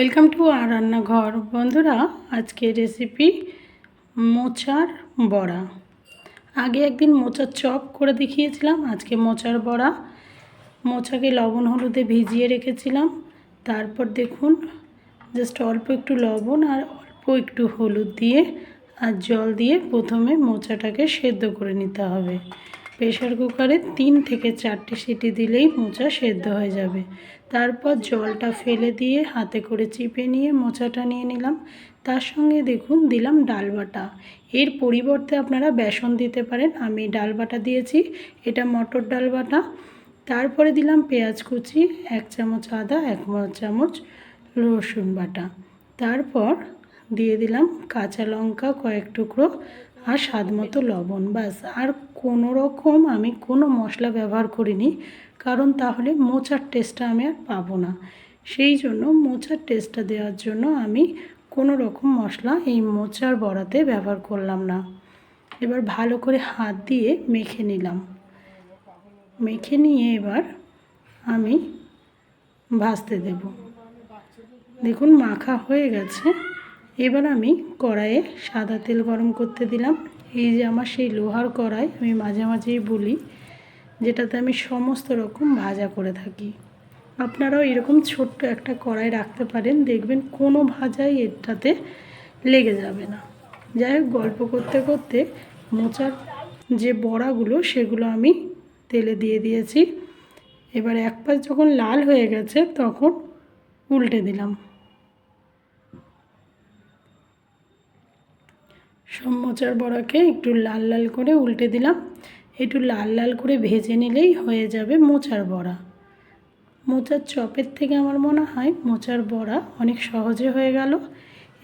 Welcome to আর রান্নাঘর। বন্ধুরা, আজকে রেসিপি মোচার বড়া। আগে একদিন মোচার চপ করে দেখিয়েছিলাম, আজকে মোচার বড়া। মোচাকে লবণ হলুদে ভিজিয়ে রেখেছিলাম। তারপর দেখুন, জাস্ট অল্প একটু লবণ আর অল্প একটু হলুদ দিয়ে আর জল দিয়ে প্রথমে মোচাটাকে সেদ্ধ করে নিতে হবে। প্রেশার কুকারে 3 থেকে 4টে সিটি দিলেই মোচা সেদ্ধ হয়ে যাবে। তারপর জলটা ফেলে দিয়ে হাতে করে চিপে নিয়ে মোচাটা নিয়ে নিলাম। তার সঙ্গে দেখুন দিলাম ডাল বাটা। এর পরিবর্তে আপনারা বেসন দিতে পারেন, আমি ডাল বাটা দিয়েছি, এটা মটর ডাল বাটা। তারপরে দিলাম পেঁয়াজ কুচি, 1 চামচ আদা, 1 চামচ রসুন বাটা। তারপর দিয়ে দিলাম কাঁচা লঙ্কা কয়েক টুকরো আর স্বাদ মতো লবণ। ব্যাস, আর কোনো রকম আমি কোনো মশলা ব্যবহার করিনি, কারণ তাহলে মোচার টেস্টটা আমি আর পাবো না। সেই জন্য মোচার টেস্টটা দেওয়ার জন্য আমি কোনো রকম মশলা এই মোচার বড়াতে ব্যবহার করলাম না। এবার ভালো করে হাত দিয়ে মেখে নিলাম। মেখে নিয়ে এবার আমি ভাজতে দেব। দেখুন মাখা হয়ে গেছে। এবার আমি কড়াইয়ে সাদা তেল গরম করতে দিলাম। এই যে আমার সেই লোহার কড়াই, আমি মাঝে মাঝেই বলি, যেটাতে আমি সমস্ত রকম ভাজা করে থাকি। আপনারাও এরকম ছোট্ট একটা কড়াই রাখতে পারেন, দেখবেন কোনো ভাজাই এটাতে লেগে যাবে না। যাই হোক, গল্প করতে করতে মোচার যে বড়াগুলো সেগুলো আমি তেলে দিয়ে দিয়েছি। এবার এক পাশ যখন লাল হয়ে গেছে তখন উল্টে দিলাম। সব মোচার বড়াকে একটু লাল লাল করে উল্টে দিলাম। একটু লাল লাল করে ভেজে নিলেই হয়ে যাবে মোচার বড়া। মোচার চপের থেকে আমার মনে হয় মোচার বড়া অনেক সহজে হয়ে গেল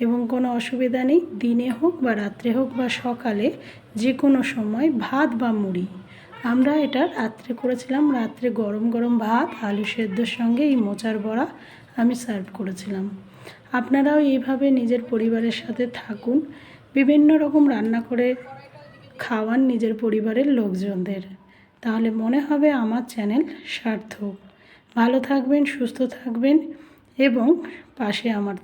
এবং কোনো অসুবিধা নেই। দিনে হোক বা রাত্রে হোক বা সকালে, যে কোনো সময় ভাত বা মুড়ি। আমরা এটা রাত্রে করেছিলাম, রাত্রে গরম গরম ভাত আলু সেদ্ধর সঙ্গে এই মোচার বড়া আমি সার্ভ করেছিলাম। আপনারাও এইভাবে নিজের পরিবারের সাথে থাকুন, বিভিন্ন রকম রান্না করে খাওয়ান নিজের পরিবারের লোকজনদের, তাহলে মনে হবে আমার চ্যানেল সার্থক। ভালো থাকবেন, সুস্থ থাকবেন এবং পাশে আমার